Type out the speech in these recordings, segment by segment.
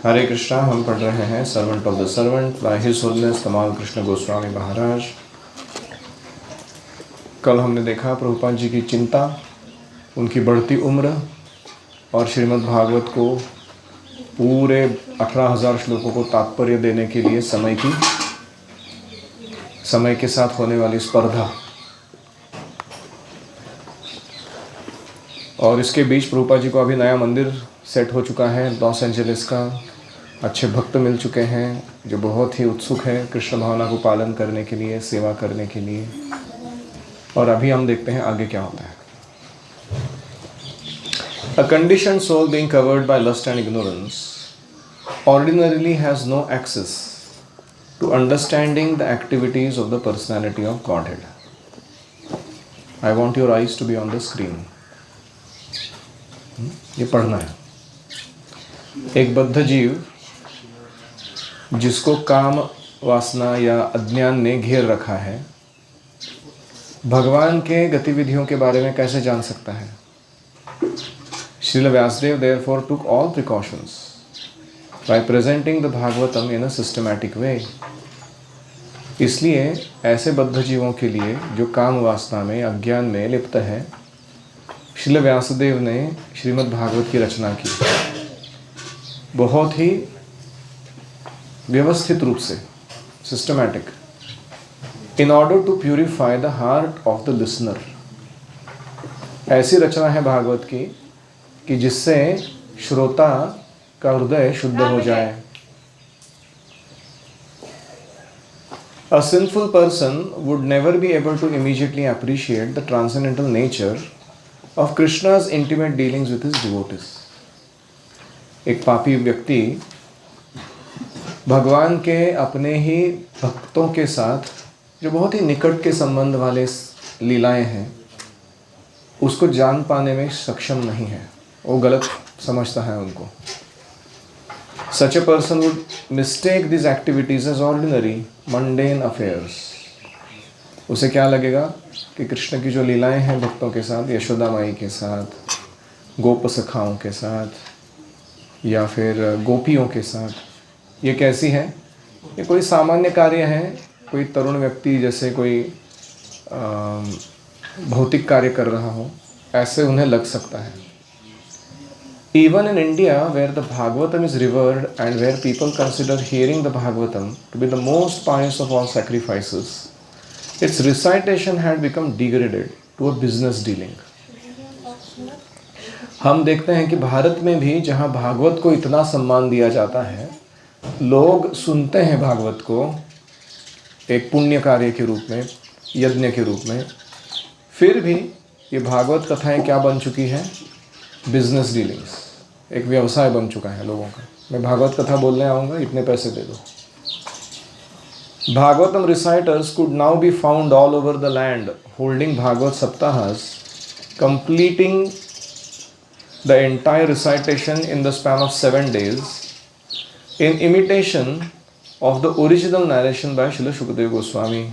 हरे कृष्णा। हम पढ़ रहे हैं servant of the servant by his holiness कमाल कृष्ण गोस्वामी महाराज। कल हमने देखा प्रभुपाद जी की चिंता, उनकी बढ़ती उम्र और श्रीमद् भागवत को पूरे 18,000 श्लोकों को तात्पर्य देने के लिए समय के साथ होने वाली स्पर्धा। और इसके बीच प्रभुपाद जी को अभी नया मंदिर सेट हो चुका है लॉस एंजलिस का। अच्छे भक्त मिल चुके हैं जो बहुत ही उत्सुक हैं कृष्ण भावना को पालन करने के लिए, सेवा करने के लिए। और अभी हम देखते हैं आगे क्या होता है। A conditioned soul being covered by lust and ignorance ordinarily has no access to understanding the activities of the personality of Godhead. I want your eyes to be on the screen. ये पढ़ना है। एक बद्ध जीव जिसको काम वासना या अज्ञान ने घेर रखा है, भगवान के गतिविधियों के बारे में कैसे जान सकता है? Srila Vyasdev therefore took all precautions by presenting the Bhagavatam in a systematic way. इसलिए ऐसे बद्ध जीवों के लिए जो काम वासना में, अज्ञान में लिप्त है, श्रील व्यासदेव ने श्रीमद् भागवत की रचना की बहुत ही व्यवस्थित रूप से, systematic, in order to purify the heart of the listener. ऐसी रचना है भागवत की कि जिससे श्रोता का हृदय शुद्ध हो जाए। A sinful person would never be able to immediately appreciate the transcendental nature of Krishna's intimate dealings with his devotees. एक पापी व्यक्ति भगवान के अपने ही भक्तों के साथ जो बहुत ही निकट के संबंध वाले लीलाएं हैं, उसको जान पाने में सक्षम नहीं है। वो गलत समझता है उनको। Such a person would mistake these activities as ordinary, mundane affairs. उसे क्या लगेगा कि कृष्ण की जो लीलाएं हैं भक्तों के साथ, यशोदा माई के साथ, गोप सखाओं के साथ या फिर गोपियों के साथ, ये कैसी है? ये कोई सामान्य कार्य है। कोई तरुण व्यक्ति जैसे कोई भौतिक कार्य कर रहा हो, ऐसे उन्हें लग सकता है। Even in India, where the Bhagavatam is revered and where people consider hearing the Bhagavatam to be the most pious of all sacrifices, its recitation had become degraded to a business dealing. हम देखते हैं कि भारत में भी जहाँ भागवत को इतना सम्मान दिया जाता है, लोग सुनते हैं भागवत को एक पुण्य कार्य के रूप में, यज्ञ के रूप में, फिर भी ये भागवत कथाएं क्या बन चुकी हैं? बिजनेस डीलिंग्स, एक व्यवसाय बन चुका है लोगों का। मैं भागवत कथा बोलने आऊँगा, इतने पैसे दे दो। Bhagavatam रिसाइटर्स could now be found all over the land holding Bhagavad Saptahas, completing the entire recitation in the span of 7 days in imitation of the original narration by Srila Shukadeva Goswami.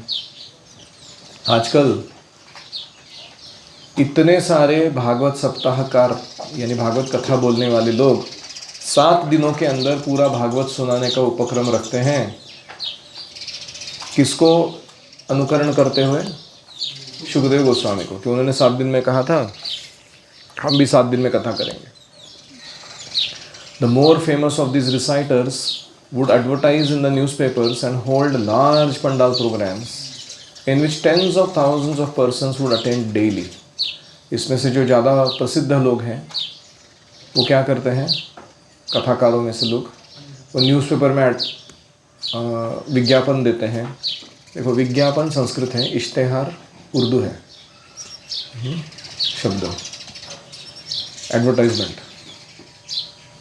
आजकल इतने सारे भागवत सप्ताहकार यानी भागवत कथा बोलने वाले लोग 7 दिनों के अंदर पूरा भागवत सुनाने का उपक्रम रखते हैं। किसको अनुकरण करते हुए? शुकदेव गोस्वामी को, कि उन्होंने 7 दिन में कहा था, हम भी 7 दिन में कथा करेंगे। The more famous of these reciters would advertise in the newspapers and hold large pandal programs in which tens of thousands of persons would attend daily. इसमें से जो ज़्यादा प्रसिद्ध लोग हैं वो क्या करते हैं? कथाकारों में से लोग वो न्यूज़पेपर में विज्ञापन देते हैं। देखो, विज्ञापन संस्कृत है, इश्तेहार उर्दू है शब्द, एडवर्टाइजमेंट।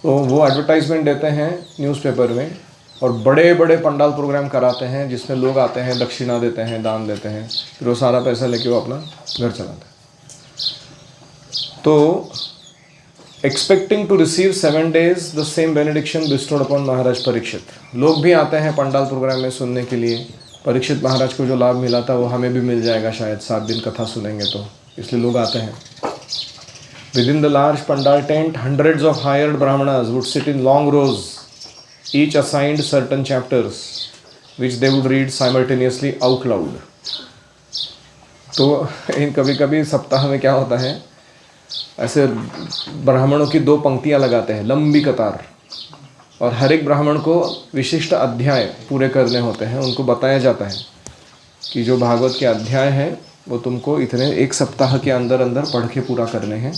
तो वो एडवर्टाइजमेंट देते हैं न्यूज़पेपर में और बड़े बड़े पंडाल प्रोग्राम कराते हैं जिसमें लोग आते हैं, दक्षिणा देते हैं, दान देते हैं, फिर वो सारा पैसा लेके वो अपना घर चलाते हैं। तो expecting to receive 7 days the same benediction bestowed upon Maharaj Parikshit, लोग भी आते हैं पंडाल प्रोग्राम में सुनने के लिए। परीक्षित महाराज को जो लाभ मिला था वो हमें भी मिल जाएगा शायद 7 दिन कथा सुनेंगे तो, इसलिए लोग आते हैं। With in the large pandal tent hundreds of hired brahmanas would sit in long rows each assigned certain chapters which they would read simultaneously out loud. तो इन कभी कभी सप्ताह में क्या होता है, ऐसे ब्राह्मणों की 2 पंक्तियां लगाते हैं, लंबी कतार, और हर एक ब्राह्मण को विशिष्ट अध्याय पूरे करने होते हैं। उनको बताया जाता है कि जो भागवत के अध्याय हैं वो तुमको इतने 1 सप्ताह के अंदर अंदर पढ़ के पूरा करने हैं।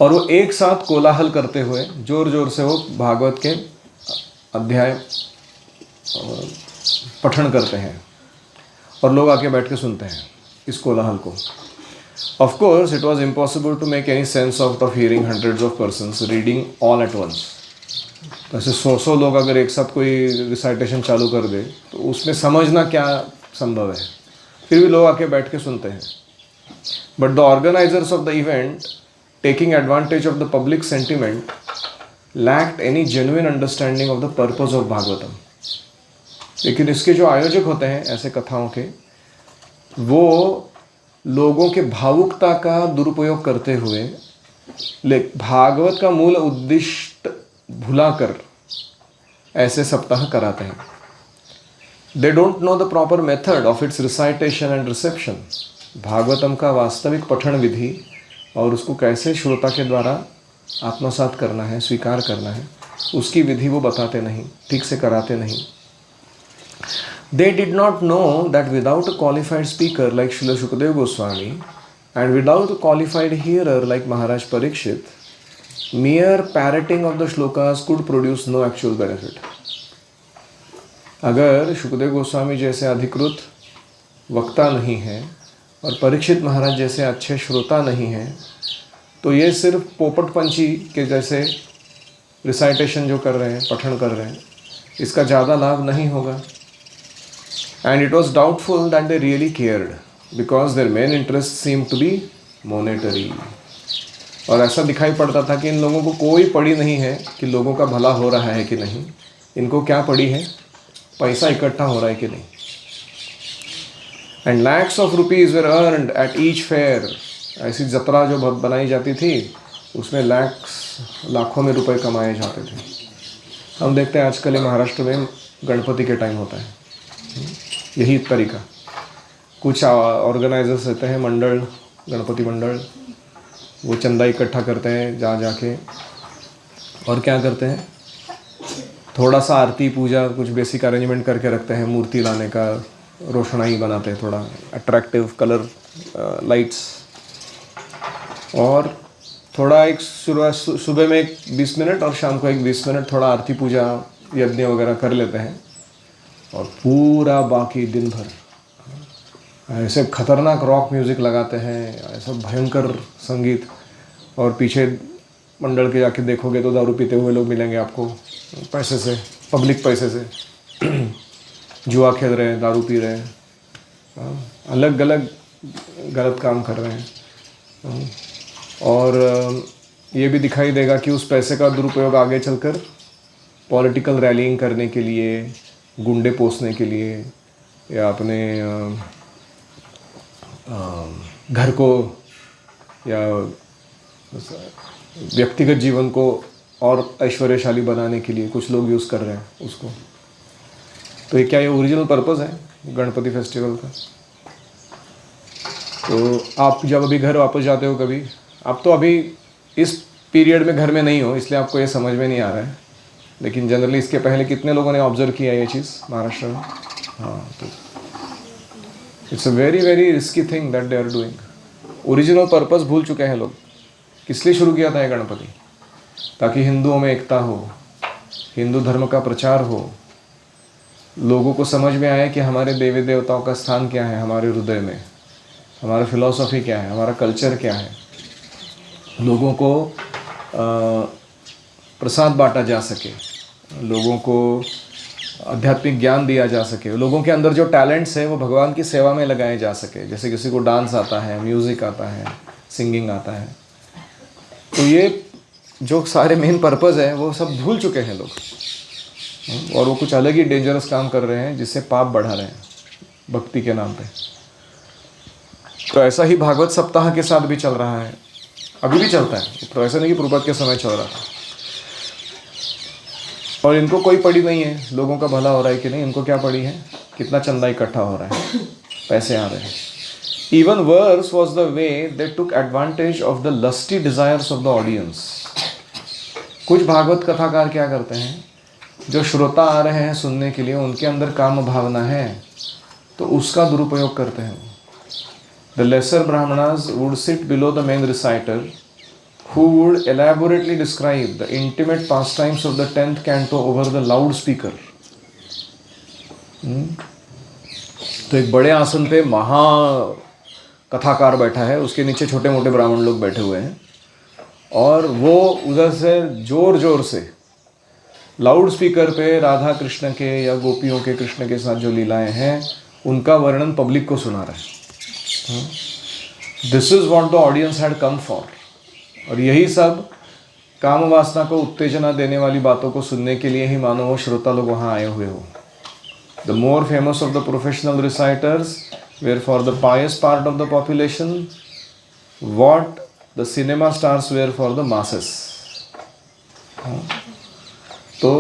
और वो एक साथ कोलाहल करते हुए जोर जोर से वो भागवत के अध्याय पठन करते हैं और लोग आके बैठ के सुनते हैं इस कोलाहल को। Of course, it was impossible to make any sense out of hearing hundreds of persons reading all at once. ऐसे 100 लोग अगर एक साथ कोई रिसाइटेशन चालू कर दे तो उसमें समझना क्या संभव है, फिर भी लोग आके बैठ के सुनते हैं। But the organizers of the event, taking advantage of the public sentiment, lacked any genuine understanding of the purpose of Bhagavatam. लेकिन इसके जो आयोजक होते हैं ऐसे कथाओं के, वो लोगों के भावुकता का दुरुपयोग करते हुए भागवत का मूल उद्दिष्ट भुलाकर ऐसे सप्ताह कराते हैं। They don't know the proper method of its recitation and reception. Bhagavatam का वास्तविक पठन विधि और उसको कैसे श्रोता के द्वारा आत्मसात करना है, स्वीकार करना है, उसकी विधि वो बताते नहीं, ठीक से कराते नहीं। They did not know that without a qualified speaker like Srila Shukadeva Goswami and without a qualified hearer like Maharaj Parikshit, mere parroting of the shlokas could produce no actual benefit. अगर शुकदेव गोस्वामी जैसे अधिकृत वक्ता नहीं है और परीक्षित महाराज जैसे अच्छे श्रोता नहीं हैं, तो ये सिर्फ पोपट पंछी के जैसे रिसाइटेशन जो कर रहे हैं, पठन कर रहे हैं, इसका ज़्यादा लाभ नहीं होगा। And it was doubtful that they really cared because their main interest seemed to be monetary. और ऐसा दिखाई पड़ता था कि इन लोगों को कोई पड़ी नहीं है कि लोगों का भला हो रहा है कि नहीं, इनको क्या पड़ी है, पैसा इकट्ठा हो रहा है कि नहीं। And lakhs of rupees were earned at each fair. ऐसी जत्रा जो बनाई जाती थी उसमें लाखों में रुपए कमाए जाते थे। हम देखते हैं आजकल महाराष्ट्र में गणपति के टाइम होता है यही तरीका। कुछ ऑर्गेनाइजर्स रहते हैं, मंडल, गणपति मंडल, वो चंदा इकट्ठा करते हैं जा जाके, और क्या करते हैं, थोड़ा सा आरती पूजा कुछ बेसिक अरेंजमेंट करके रखते हैं, मूर्ति लाने का रोशनाई बनाते हैं, थोड़ा अट्रैक्टिव कलर लाइट्स, और थोड़ा एक सुबह में एक 20 मिनट और शाम को एक 20 मिनट थोड़ा आरती पूजा यज्ञ वगैरह कर लेते हैं, और पूरा बाकी दिन भर ऐसे खतरनाक रॉक म्यूज़िक लगाते हैं, ऐसा भयंकर संगीत, और पीछे मंडल के जाके देखोगे तो दारू पीते हुए लोग मिलेंगे आपको, पैसे से, पब्लिक पैसे से जुआ खेल रहे हैं, दारू पी रहे हैं, अलग अलग गलत काम कर रहे हैं। और ये भी दिखाई देगा कि उस पैसे का दुरुपयोग आगे चलकर पॉलिटिकल रैलिंग करने के लिए, गुंडे पोसने के लिए, या अपने घर को या व्यक्तिगत जीवन को और ऐश्वर्यशाली बनाने के लिए कुछ लोग यूज़ कर रहे हैं उसको। तो ये क्या ये ओरिजिनल पर्पस है गणपति फेस्टिवल का? तो आप जब अभी घर वापस जाते हो कभी, आप तो अभी इस पीरियड में घर में नहीं हो इसलिए आपको ये समझ में नहीं आ रहा है, लेकिन जनरली इसके पहले कितने लोगों ने ऑब्जर्व किया ये चीज़ महाराष्ट्र में? हाँ, तो it's a very very risky thing that they are doing. Original purpose भूल चुके हैं लोग। किस लिए शुरू किया था ये गणपति? ताकि हिंदुओं में एकता हो, हिंदू धर्म का प्रचार हो, लोगों को समझ में आए कि हमारे देवी देवताओं का स्थान क्या है हमारे हृदय में, हमारा फिलॉसफी क्या है, हमारा कल्चर क्या है, लोगों को प्रसाद बांटा जा सके, लोगों को आध्यात्मिक ज्ञान दिया जा सके, लोगों के अंदर जो टैलेंट्स है वो भगवान की सेवा में लगाए जा सके। जैसे किसी को डांस आता है, म्यूज़िक आता है, सिंगिंग आता है, तो ये जो सारे मेन पर्पज़ है वो सब भूल चुके हैं लोग, और वो कुछ अलग ही डेंजरस काम कर रहे हैं जिससे पाप बढ़ा रहे हैं भक्ति के नाम पे। तो ऐसा ही भागवत सप्ताह के साथ भी चल रहा है, अभी भी चलता है, तो ऐसा नहीं कि पूर्वत के समय चल रहा था। और इनको कोई पड़ी नहीं है लोगों का भला हो रहा है कि नहीं, इनको क्या पड़ी है, कितना चंदा इकट्ठा हो रहा है, पैसे आ रहे हैं. Even worse was the way they took advantage of the lusty desires of the audience. कुछ भागवत कथाकार क्या करते हैं, जो श्रोता आ रहे हैं सुनने के लिए, उनके अंदर काम भावना है तो उसका दुरुपयोग करते हैं. The lesser brahmanas would sit below the main reciter, who would elaborately describe the intimate pastimes of the 10th canto over the loudspeaker. तो एक बड़े आसन पे महा कथाकार बैठा है, उसके नीचे छोटे मोटे ब्राह्मण लोग बैठे हुए हैं और वो उधर से जोर जोर से लाउड स्पीकर पे राधा कृष्ण के या गोपियों के कृष्ण के साथ जो लीलाएं हैं उनका वर्णन पब्लिक को सुना रहा है. This is what the audience had come for. और यही सब काम वासना को उत्तेजना देने वाली बातों को सुनने के लिए ही मानो वो श्रोता लोग वहाँ आए हुए हो. The more famous of the professional reciters were for the pious part of the population what the cinema stars were for the masses. तो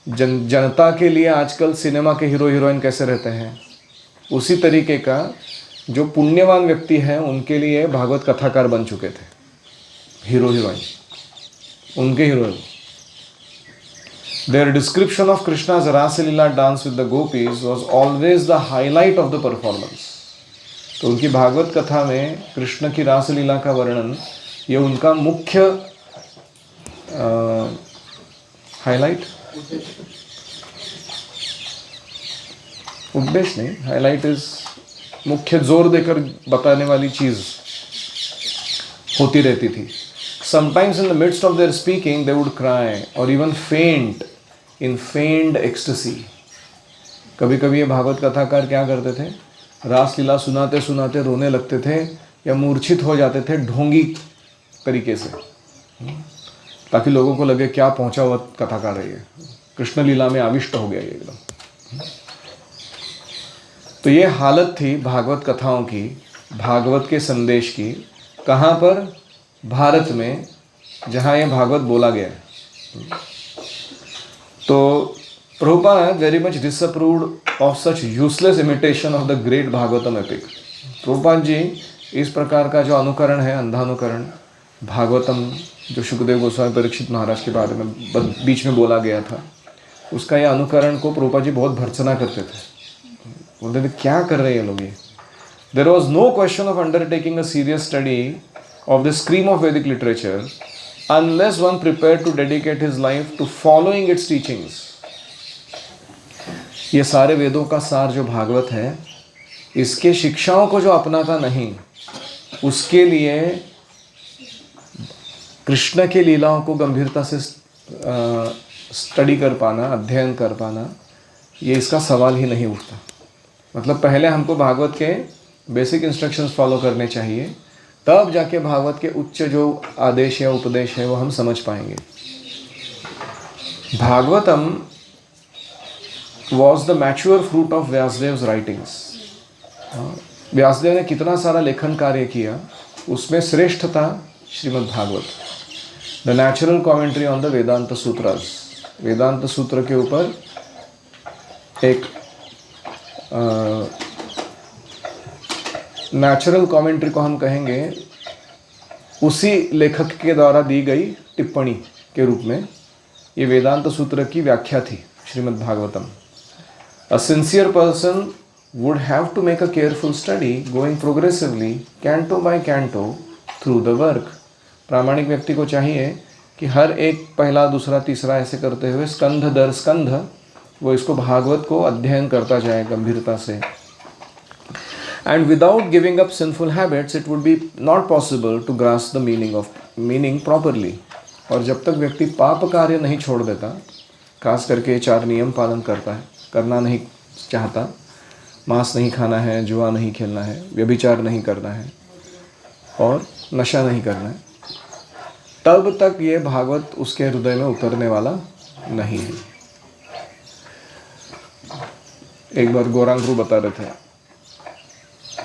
जनता के लिए आजकल सिनेमा के हीरो हीरोइन कैसे रहते हैं, उसी तरीके का जो पुण्यवान व्यक्ति हैं उनके लिए भागवत कथाकार बन चुके थे, हीरो हीरोइन, उनके hero. Their description of Krishna's Rasa Leela dance with the gopis was always the highlight of the performance. तो उनकी भागवत कथा में कृष्ण की रास लीला का वर्णन ये उनका मुख्य हाईलाइट, उद्देश्य नहीं, हाईलाइट इज मुख्य जोर देकर बताने वाली चीज होती रहती थी. Sometimes in the midst of their speaking they would cry और इवन फेंट इन फेंड एक्सटेसी. कभी कभी ये भागवत कथाकार क्या करते थे, रासलीला सुनाते सुनाते रोने लगते थे या मूर्छित हो जाते थे ढोंगी तरीके से, ताकि लोगों को लगे क्या पहुंचा हुआ कथाकार है ये, कृष्ण लीला में आविष्ट हो गया ये एकदम. तो ये हालत थी भागवत कथाओं की, भागवत के संदेश की. कहाँ पर, भारत में, जहाँ ये भागवत बोला गया है. तो Prabhupada very much disapproved of such useless imitation of the great Bhagavatam epic. Prabhupada ji इस प्रकार का जो अनुकरण है, अंधानुकरण, भागवतम जो सुखदेव गोस्वामी परीक्षित महाराज के बारे में बीच में बोला गया था, उसका यह अनुकरण को प्रभुपाद जी बहुत भर्त्सना करते थे. बोलते थे क्या कर रहे हैं लोग ये. There was no question of undertaking a serious study of the stream of Vedic literature unless one prepared to dedicate his life to following its teachings. ये सारे वेदों का सार जो भागवत है, इसके शिक्षाओं को जो अपनाता नहीं, उसके लिए कृष्ण के लीलाओं को गंभीरता से स्टडी कर पाना, अध्ययन कर पाना, ये इसका सवाल ही नहीं उठता. मतलब पहले हमको भागवत के बेसिक इंस्ट्रक्शंस फॉलो करने चाहिए, तब जाके भागवत के उच्च जो आदेश या उपदेश है वो हम समझ पाएंगे. Bhagavatam was the mature fruit of Vyasdev's writings. Vyasdev ने कितना सारा लेखन कार्य किया, उसमें श्रेष्ठ था Shrimad Bhagavat. The natural commentary on the Vedanta Sutras. Vedanta Sutra के ऊपर एक नेचुरल कॉमेंट्री को हम कहेंगे, उसी लेखक के द्वारा दी गई टिप्पणी के रूप में ये वेदांत सूत्र की व्याख्या थी Shrimad Bhagavatam. A sincere person would have to make a careful study, going progressively, canto by canto, through the work. प्रामाणिक व्यक्ति को चाहिए कि हर एक पहला, दूसरा, तीसरा ऐसे करते हुए स्कंध दर स्कंध वो इसको भागवत को अध्ययन करता जाए गंभीरता से. And without giving up sinful habits, it would be not possible to grasp the meaning properly. और जब तक व्यक्ति पाप कार्य नहीं छोड़ देता, खास करके 4 नियम पालन करना नहीं चाहता, मांस नहीं खाना है, जुआ नहीं खेलना है, व्यभिचार नहीं करना है और नशा नहीं करना है, तब तक ये भागवत उसके हृदय में उतरने वाला नहीं है. एक बार गौरांग गुरु बता रहे थे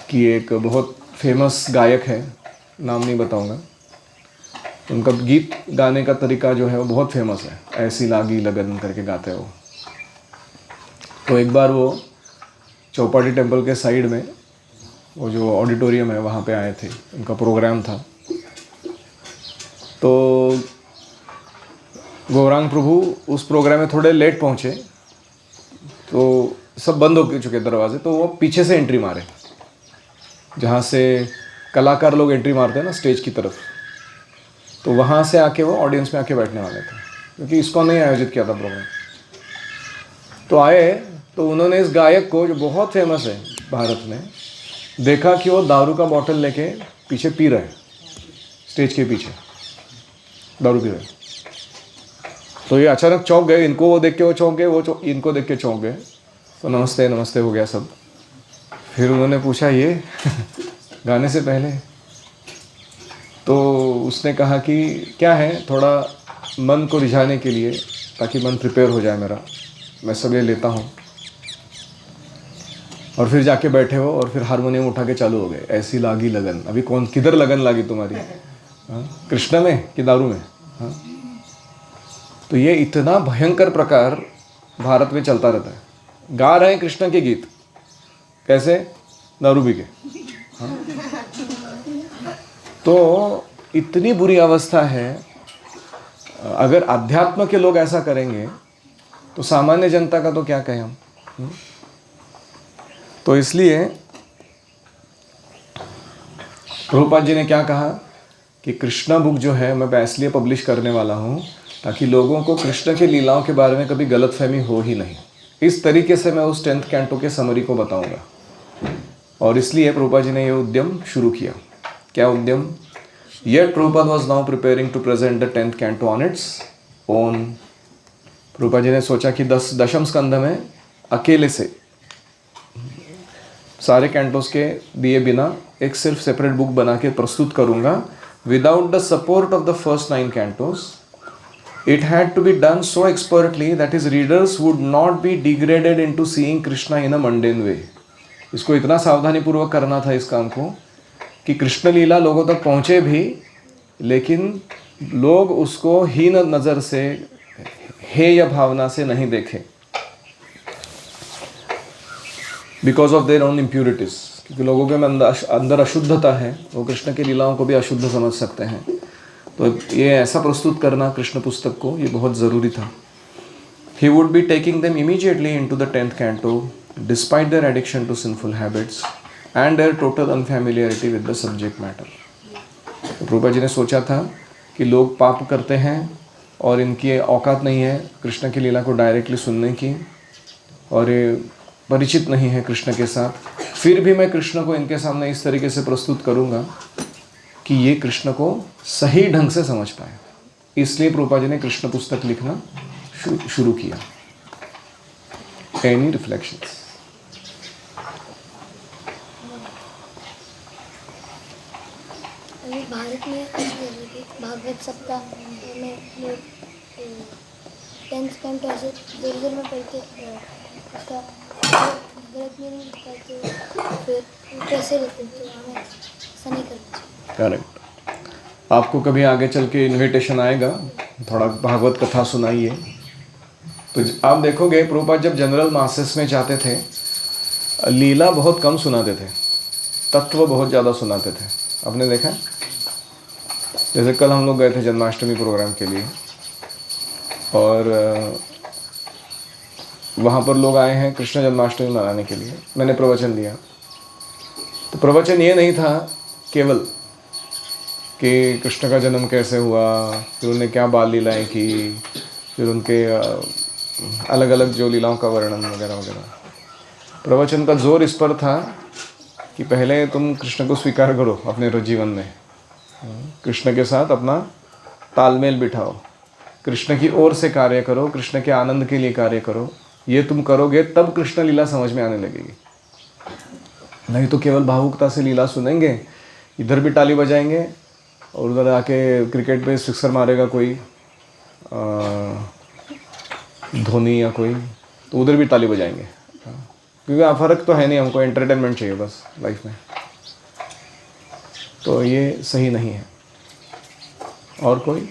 कि एक बहुत फेमस गायक है, नाम नहीं बताऊंगा, उनका गीत गाने का तरीका जो है वो बहुत फेमस है, ऐसी लागी लगन करके गाते हैं वो। तो एक बार वो चौपाटी टेम्पल के साइड में वो जो ऑडिटोरियम है वहाँ पे आए थे, उनका प्रोग्राम था। तो गौरांग प्रभु उस प्रोग्राम में थोड़े लेट पहुँचे, तो सब बंद हो चुके दरवाजे, तो वो पीछे से एंट्री मारे, जहाँ से कलाकार लोग एंट्री मारते हैं ना स्टेज की तरफ। तो वहाँ से आके वो ऑडियंस में आके बैठने वाले थे, क्योंकि इसको नहीं आयोजित किया था प्रोग्राम। तो आए तो उन्होंने इस गायक को, जो बहुत फेमस है भारत में, देखा कि वो दारू का बॉटल लेके पीछे पी रहे हैं, स्टेज के पीछे दारू पी रहे। तो ये अचानक चौंक गए, इनको वो देख के वो चौंक गए, वो इनको देख के चौंक गए। तो नमस्ते नमस्ते हो गया सब। फिर उन्होंने पूछा ये गाने से पहले, तो उसने कहा कि क्या है, थोड़ा मन को रिझाने के लिए, ताकि मन प्रिपेयर हो जाए मेरा, मैं सब ये लेता हूँ। और फिर जाके बैठे हो और फिर हारमोनियम उठा के चालू हो गए, ऐसी लागी लगन। अभी कौन किधर लगन लागी तुम्हारी, कृष्ण में कि दारू में? हाँ, तो ये इतना भयंकर प्रकार भारत में चलता रहता है। गा रहे हैं कृष्ण के गीत, कैसे? दारू पी के। हाँ? तो इतनी बुरी अवस्था है। अगर अध्यात्म के लोग ऐसा करेंगे तो सामान्य जनता का तो क्या कहें हम। तो इसलिए प्रभुपाद जी ने क्या कहा कि कृष्णा बुक जो है मैं इसलिए पब्लिश करने वाला हूँ ताकि लोगों को कृष्ण के लीलाओं के बारे में कभी गलतफहमी हो ही नहीं। इस तरीके से मैं उस 10th कैंटो के समरी को बताऊंगा। और इसलिए प्रभुपाद जी ने ये उद्यम शुरू किया। क्या उद्यम? Yet Prabhupada was now preparing to present the 10th canto on its own. Prabhupada ji ने सोचा कि दशम स्कंध में अकेले से सारे कैंटोस के दिए बिना एक सिर्फ सेपरेट बुक बना के प्रस्तुत करूंगा, without the support of the first 9 Cantos. It had to be done so expertly that his readers would not be degraded into seeing Krishna in a mundane way. इसको इतना सावधानी पूर्वक करना था इस काम को कि कृष्ण लीला लोगों तक पहुँचे भी, लेकिन लोग उसको हीन नज़र से, हेय भावना से नहीं देखें, because of their own impurities. क्योंकि लोगों के अंदर अशुद्धता है, वो कृष्ण की लीलाओं को भी अशुद्ध समझ सकते हैं। तो ये ऐसा प्रस्तुत करना कृष्ण पुस्तक को, ये बहुत ज़रूरी था। He would be taking them immediately into the 10th canto despite their addiction to sinful habits and their total unfamiliarity with the subject matter. तो प्रभुपाद जी ने सोचा था कि लोग पाप करते हैं और इनकी औकात नहीं है कृष्ण की लीला को डायरेक्टली सुनने की, और ये परिचित नहीं है कृष्ण के साथ। फिर भी मैं कृष्ण को इनके सामने इस तरीके से प्रस्तुत करूंगा कि ये कृष्ण को सही ढंग से समझ पाए। इसलिए प्रभुपाद जी ने कृष्ण पुस्तक लिखना शुरू किया। Any reflections? भारत में भागवत सप्ताह में लोग 10th कैंटो ऐसे जोर में पढ़ते, उसका व्रत में नहीं करते, फिर कैसे रहते, तो हमें ऐसा नहीं करना चाहिए। करेक्ट। आपको कभी आगे चल के इन्विटेशन आएगा, थोड़ा भागवत कथा सुनाइए, तो आप देखोगे प्रभुपाद जब जनरल मासेस में जाते थे, लीला बहुत कम सुनाते थे, तत्व बहुत ज़्यादा सुनाते थे। आपने देखा? जैसे कल हम लोग गए थे जन्माष्टमी प्रोग्राम के लिए, और वहाँ पर लोग आए हैं कृष्ण जन्माष्टमी मनाने के लिए। मैंने प्रवचन दिया, तो प्रवचन ये नहीं था केवल कि कृष्ण का जन्म कैसे हुआ, फिर उन्होंने क्या बाल लीलाएँ की, फिर उनके अलग अलग जो लीलाओं का वर्णन वगैरह वगैरह। प्रवचन का जोर इस पर था कि पहले तुम कृष्ण को स्वीकार करो अपने जीवन में, कृष्ण के साथ अपना तालमेल बिठाओ, कृष्ण की ओर से कार्य करो, कृष्ण के आनंद के लिए कार्य करो। ये तुम करोगे तब कृष्ण लीला समझ में आने लगेगी। नहीं तो केवल भावुकता से लीला सुनेंगे, इधर भी ताली बजाएंगे और उधर आके क्रिकेट पे सिक्सर मारेगा कोई धोनी या कोई, तो उधर भी ताली बजाएंगे, क्योंकि फ़र्क तो है नहीं, हमको एंटरटेनमेंट चाहिए बस लाइफ में। तो ये सही नहीं है। और कोई?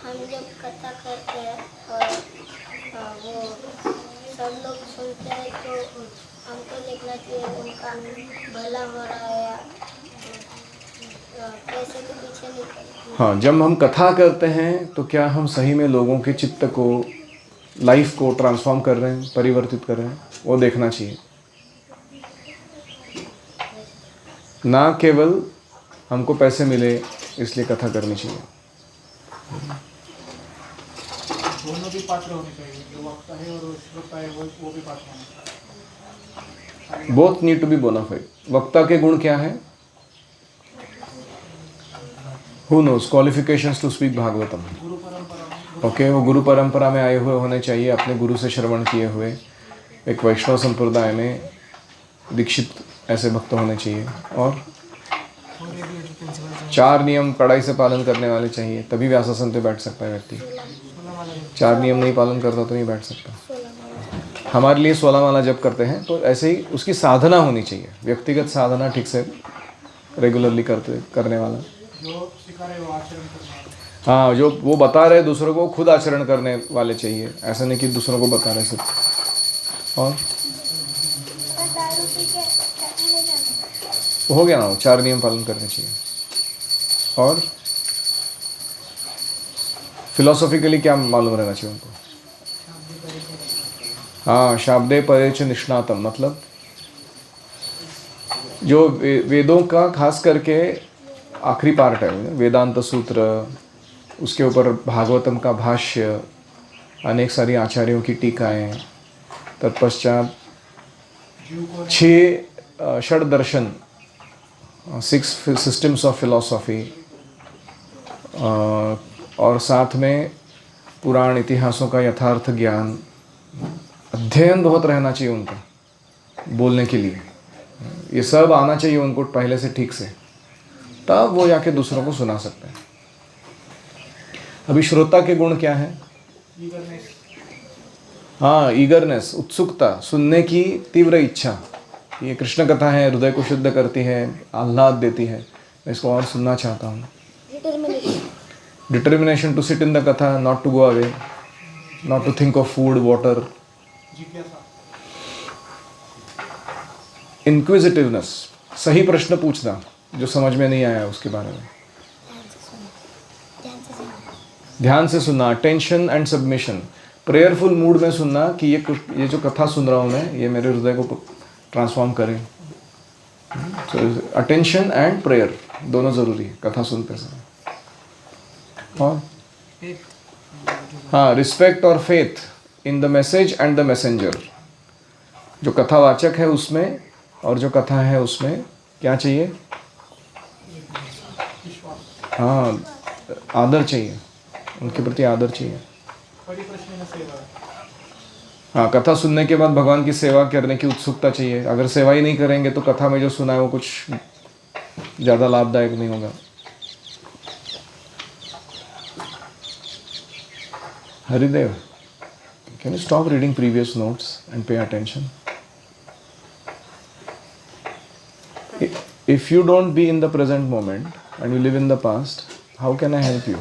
हम जब कथा करते हैं और वो सब लोग सुनते हैं तो हमको देखना चाहिए उनका भला हो रहा है या पैसे के पीछे नहीं पड़ना। हाँ, जब हम कथा करते हैं तो क्या हम सही में लोगों के चित्त को, लाइफ को ट्रांसफॉर्म कर रहे हैं, परिवर्तित कर रहे हैं, वो देखना चाहिए। ना केवल हमको पैसे मिले इसलिए कथा करनी चाहिए। दोनों भी पात्र होने चाहिए, जो वक्ता है और श्रोता है वो भी पात्र होने चाहिए। Both need to be bona fide. वक्ता के गुण क्या है? Who knows qualifications to speak Bhagavatam? गुरु परंपरा में ओके, वो गुरु परंपरा में आए हुए होने चाहिए, अपने गुरु से श्रवण किए हुए, एक वैष्णव संप्रदाय में दीक्षित ऐसे भक्त होने चाहिए। और 4 नियम कड़ाई से पालन करने वाले चाहिए, तभी व्यासासन पे बैठ सकता है व्यक्ति। 4 नियम नहीं पालन करता तो नहीं बैठ सकता। हमारे लिए 16 माला जप करते हैं तो ऐसे ही उसकी साधना होनी चाहिए, व्यक्तिगत साधना ठीक से रेगुलरली करने वाला। जो सिखा रहे वो आचरण करना। हाँ, जो वो बता रहे दूसरों को खुद आचरण करने वाले चाहिए, ऐसा नहीं कि दूसरों को बता रहे सब। और दारू पी के कथा नहीं जाना। हो गया ना, 4 नियम पालन करने चाहिए। और फिलोसॉफिकली क्या मालूम रहना चाहिए उनको? हाँ, शाब्दे परे च निष्णातम, मतलब जो वेदों का खास करके आखिरी पार्ट है, वेदांत सूत्र, उसके ऊपर भागवतम का भाष्य, अनेक सारी आचार्यों की टीकाएं, तत्पश्चात 6 षड दर्शन, 6 सिस्टम्स ऑफ फिलॉसफी, और साथ में पुराण इतिहासों का यथार्थ ज्ञान, अध्ययन बहुत रहना चाहिए उनका बोलने के लिए। ये सब आना चाहिए उनको पहले से ठीक से, तब वो जाके दूसरों को सुना सकते हैं। अभी श्रोता के गुण क्या है? हाँ, ईगरनेस, उत्सुकता, सुनने की तीव्र इच्छा। ये कृष्ण कथा है, हृदय को शुद्ध करती है, आह्लाद देती है, मैं इसको और सुनना चाहता हूँ। Determination to sit in the katha, not to go away, not to think of food, water. Inquisitiveness, सही प्रश्न पूछना जो समझ में नहीं आया उसके बारे में, ध्यान से सुनना, attention and submission, prayerful mood में सुनना कि ये जो कथा सुन रहा हूँ मैं, ये मेरे हृदय को ट्रांसफॉर्म करे। तो अटेंशन एंड प्रेयर दोनों ज़रूरी है कथा सुनते समय। और हाँ, रिस्पेक्ट और faith in the message and the messenger. जो कथावाचक है उसमें और जो कथा है उसमें क्या चाहिए? हाँ, आदर चाहिए, उनके प्रति आदर चाहिए। हाँ, कथा सुनने के बाद भगवान की सेवा करने की उत्सुकता चाहिए। अगर सेवा ही नहीं करेंगे तो कथा में जो सुना है वो कुछ ज़्यादा लाभदायक नहीं होगा। Haridev, can you stop reading previous notes and pay attention? If you don't be in the present moment and you live in the past, how can I help you?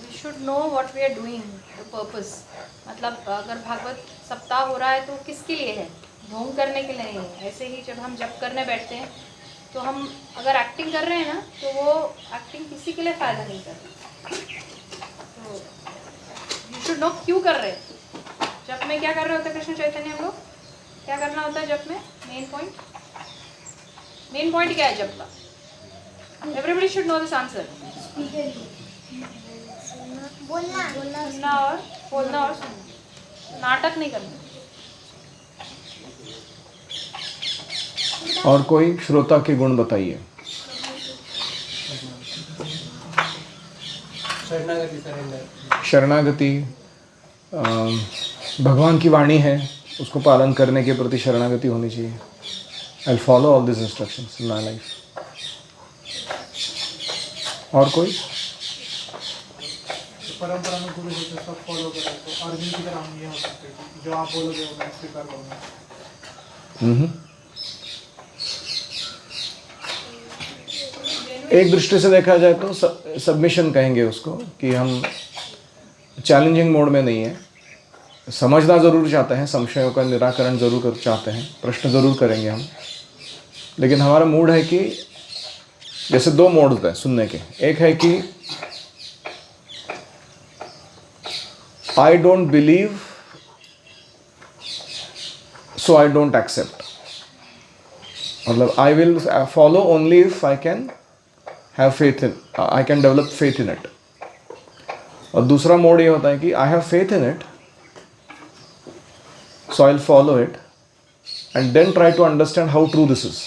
We should know what we are doing, the purpose. मतलब अगर भागवत सप्ताह हो रहा है तो किसके लिए है? ढोंग करने के लिए नहीं है। ऐसे ही जब हम जप करने बैठते हैं तो हम अगर एक्टिंग कर रहे हैं ना, तो वो एक्टिंग किसी के लिए फ़ायदा नहीं कर रही। तो यू शुड नो क्यों कर रहे हैं। जप में क्या कर रहे होते हैं कृष्ण चैतन्य, हम लोग क्या करना होता है जप में? मेन पॉइंट क्या है जप का? Everybody should know this answer. सुनना और बोलना और सुनना, नाटक नहीं करना। और कोई श्रोता के गुण बताइए। शरणागति, भगवान की वाणी है, उसको पालन करने के प्रति शरणागति होनी चाहिए। I follow all this instructions in my life. और कोई? परंपरा में गुरु जी सब फॉलो करें तो अर्जुन की तरह हम ये हो सकते हैं, जो आप बोलोगे वो मैं स्वीकार करूँगा। एक दृष्टि से देखा जाए तो सबमिशन कहेंगे उसको, कि हम चैलेंजिंग मोड में नहीं है, समझना ज़रूर चाहते हैं, संशयों का निराकरण ज़रूर चाहते हैं, प्रश्न ज़रूर करेंगे हम, लेकिन हमारा मूड है कि जैसे दो मोड होते हैं सुनने के। एक है कि I don't believe so I don't accept, मतलब I will follow only if I can have faith in, I can develop faith in it. और दूसरा मोड ये होता है कि I have faith in it so I will follow it and then try to understand how true this is.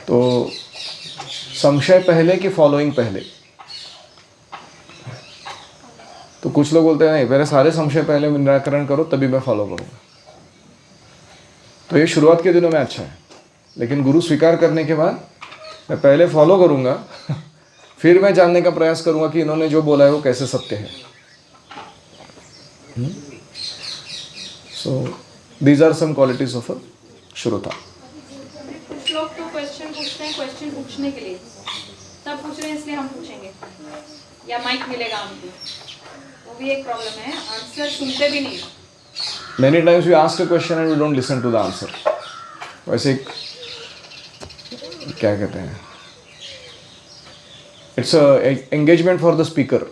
तो संशय पहले कि फॉलोइंग पहले? तो कुछ लोग बोलते हैं नहीं, मेरे सारे संशय पहले निराकरण करो तभी मैं फॉलो करूँगा। तो ये शुरुआत के दिनों में अच्छा है, लेकिन गुरु स्वीकार करने के बाद मैं पहले फॉलो करूँगा, फिर मैं जानने का प्रयास करूँगा कि इन्होंने जो बोला है वो कैसे सत्य है। So these are some qualities of a श्रोता। कुछ लोग तो क्वेश्चन पूछते हैं क्वेश्चन पूछने के लिए, सब पूछ रहे हैं इसलिए हम पूछेंगे, या माइक मिलेगा हमको, वो भी एक प्रॉब्लम है, आंसर सुनते भी नहीं। Many times we ask a question and we don't listen to the answer. वैसे क्या कहते हैं, it's engagement for the speaker,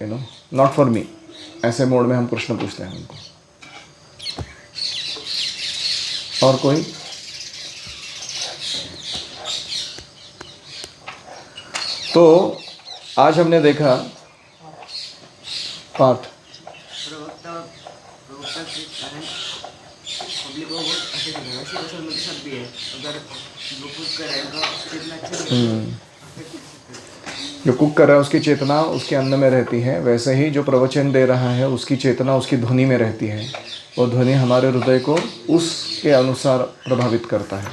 you know, not for me. ऐसे मोड में हम प्रश्न पूछते हैं उनको। और कोई? तो आज हमने देखा पार्थ, पब्लिक को बहुत अच्छे से लगा, सोशल मीडिया सब भी है, अगर जो कुछ कर रहे हैं तो कितना अच्छा जो कुक कर रहा है उसकी चेतना उसके अन्न में रहती है, वैसे ही जो प्रवचन दे रहा है उसकी चेतना उसकी ध्वनि में रहती है। वो ध्वनि हमारे हृदय को उसके अनुसार प्रभावित करता है।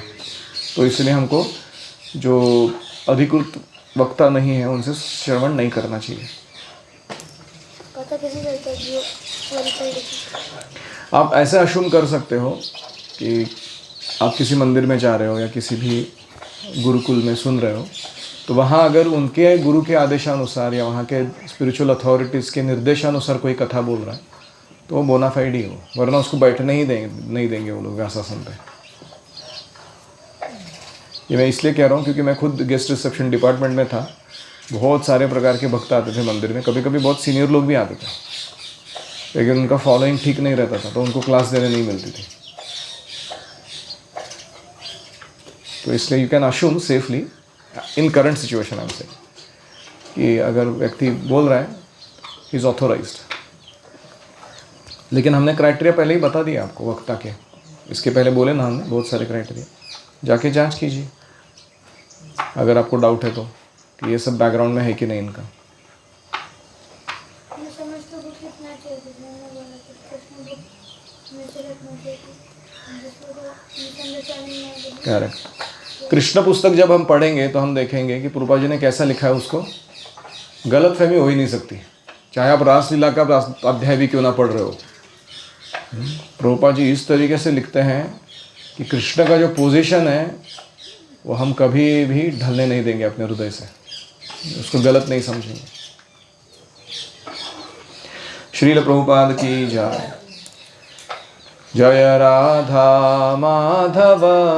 तो इसलिए हमको जो अधिकृत वक्ता नहीं है उनसे श्रवण नहीं करना चाहिए। पता कैसे चलता है जो क्वालिफाइड है? आप ऐसे अशुम कर सकते हो कि आप किसी मंदिर में जा रहे हो या किसी भी गुरुकुल में सुन रहे हो, तो वहाँ अगर उनके गुरु के आदेशानुसार या वहाँ के स्पिरिचुअल अथॉरिटीज़ के निर्देशानुसार कोई कथा बोल रहा है तो वो बोनाफाइड ही हो, वरना उसको बैठने ही नहीं देंगे वो लोग व्यासासन पे। ये मैं इसलिए कह रहा हूँ क्योंकि मैं खुद गेस्ट रिसेप्शन डिपार्टमेंट में था। बहुत सारे प्रकार के भक्त आते थे मंदिर में, कभी कभी बहुत सीनियर लोग भी आते थे, लेकिन उनका फॉलोइंग ठीक नहीं रहता था तो उनको क्लास देने नहीं मिलती थी। तो इसलिए you can अश्यूम safely in current situation I am saying कि अगर व्यक्ति बोल रहा है ही इज़ ऑथोराइज्ड। लेकिन हमने क्राइटेरिया पहले ही बता दिया आपको वक्ता के, इसके पहले बोले ना हमने बहुत सारे क्राइटेरिया, जाके जांच कीजिए अगर आपको डाउट है तो कि ये सब बैकग्राउंड में है कि नहीं इनका। मैं समझता हूँ कितना चाहिए, मैंने बोला कि कृष्ण बुक में से रखना चाहिए जिसको तो मिसअंडरस्टैंडिंग ना हो। करेक्ट। कृष्ण पुस्तक जब हम पढ़ेंगे तो हम देखेंगे कि प्रभुपा जी ने कैसा लिखा है, उसको गलत फहमी हो ही नहीं सकती, चाहे आप रासलीला का अध्याय भी क्यों ना पढ़ रहे हो। प्रभुपा जी इस तरीके से लिखते हैं कि कृष्ण का जो पोजीशन है वो हम कभी भी ढलने नहीं देंगे अपने हृदय से, उसको गलत नहीं समझेंगे। श्रील प्रभुपाद की जय। जय राधा माधव।